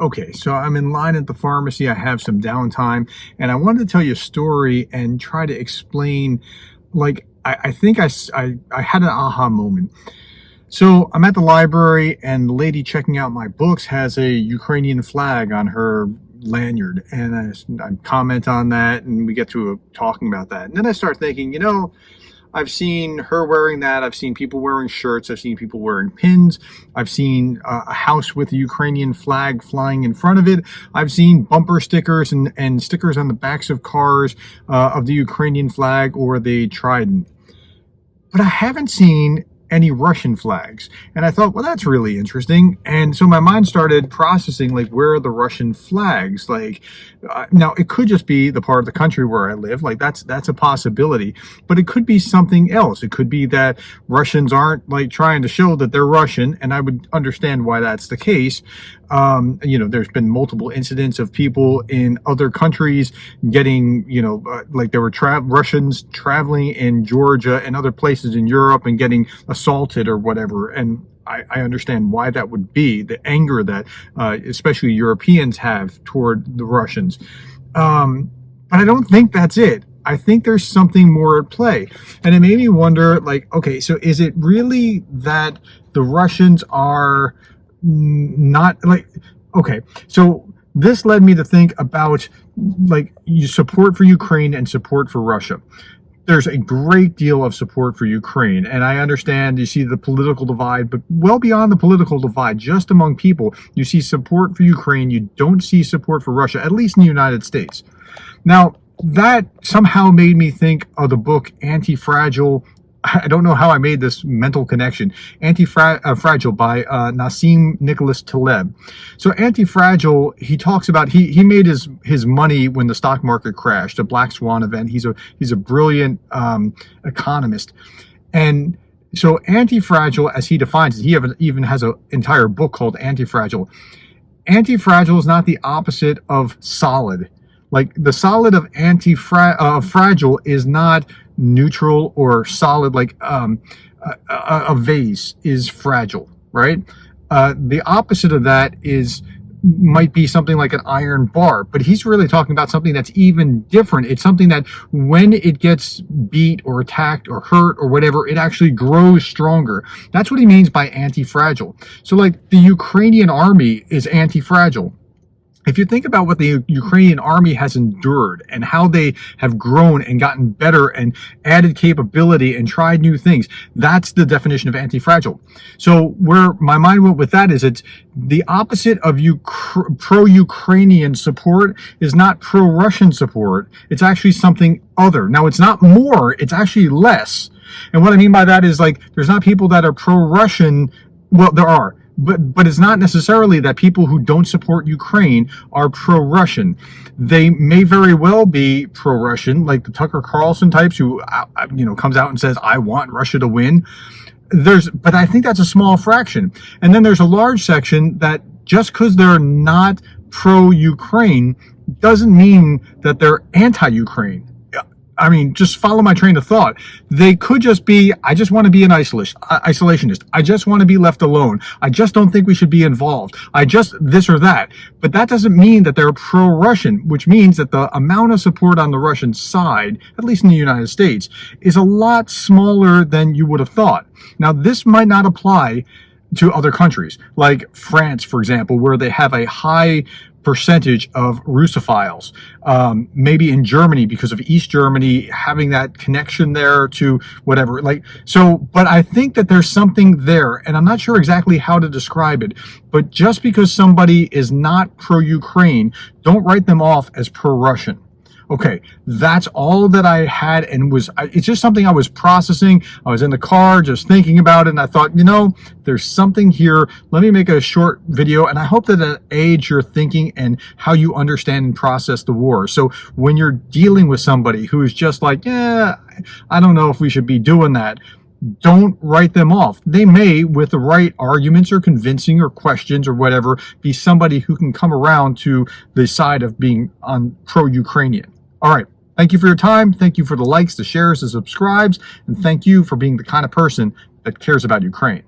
Okay, so I'm in line at the pharmacy. I have some downtime, and I wanted to tell you a story and try to explain. I think I had an aha moment. So I'm at the library, and the lady checking out my books has a Ukrainian flag on her lanyard, and I comment on that, and we get to talking about that. And then I start thinking, I've seen her wearing that. I've seen people wearing shirts. I've seen people wearing pins. I've seen a house with a Ukrainian flag flying in front of it. I've seen bumper stickers and stickers on the backs of cars of the Ukrainian flag or the trident. But I haven't seen any Russian flags. And I thought, well, that's really interesting. And so my mind started processing, where are the Russian flags? Now it could just be the part of the country where I live. That's a possibility, but it could be something else. It could be that Russians aren't trying to show that they're Russian. And I would understand why that's the case. There's been multiple incidents of people in other countries getting, there were Russians traveling in Georgia and other places in Europe and getting assaulted or whatever. And I understand why that would be, the anger that especially Europeans have toward the Russians. But I don't think that's it. I think there's something more at play. And it made me wonder, okay, so is it really that the Russians are not okay, so this led me to think about support for Ukraine and support for Russia. There's a great deal of support for Ukraine, and I understand you see the political divide, but well beyond the political divide, just among people, you see support for Ukraine. You don't see support for Russia, at least in the United States. Now, that somehow made me think of the book Antifragile. I don't know how I made this mental connection. Antifragile by Nassim Nicholas Taleb. So Antifragile, he talks about, he made his money when the stock market crashed, a black swan event. He's a brilliant economist. And so Antifragile, as he defines it, he even has an entire book called Antifragile. Antifragile is not the opposite of solid. The solid of fragile is not neutral or solid, a vase is fragile, right? The opposite of that might be something like an iron bar, but he's really talking about something that's even different. It's something that when it gets beat or attacked or hurt or whatever, it actually grows stronger. That's what he means by anti-fragile. So the Ukrainian army is anti-fragile. If you think about what the Ukrainian army has endured and how they have grown and gotten better and added capability and tried new things, that's the definition of anti-fragile. So where my mind went with that is it's the opposite of pro-Ukrainian support is not pro-Russian support. It's actually something other. Now, it's not more, it's actually less. And what I mean by that is there's not people that are pro-Russian. Well, there are. But it's not necessarily that people who don't support Ukraine are pro-Russian. They may very well be pro-Russian, like the Tucker Carlson types who, comes out and says, I want Russia to win. But I think that's a small fraction. And then there's a large section that just because they're not pro-Ukraine doesn't mean that they're anti-Ukraine. I mean, just follow my train of thought. They could just be, I just want to be an isolationist. I just want to be left alone. I just don't think we should be involved. I just this or that. But that doesn't mean that they're pro-Russian, which means that the amount of support on the Russian side, at least in the United States, is a lot smaller than you would have thought. Now, this might not apply to other countries, like France, for example, where they have a high percentage of Russophiles. Maybe in Germany, because of East Germany having that connection there to whatever. But I think that there's something there, and I'm not sure exactly how to describe it. But just because somebody is not pro-Ukraine, don't write them off as pro-Russian. Okay, that's all that I had, and it's just something I was processing. I was in the car just thinking about it, and I thought, there's something here. Let me make a short video, and I hope that it aids your thinking and how you understand and process the war. So when you're dealing with somebody who is just I don't know if we should be doing that, don't write them off. They may, with the right arguments or convincing or questions or whatever, be somebody who can come around to the side of being on pro-Ukrainian. All right. Thank you for your time. Thank you for the likes, the shares, the subscribes, and thank you for being the kind of person that cares about Ukraine.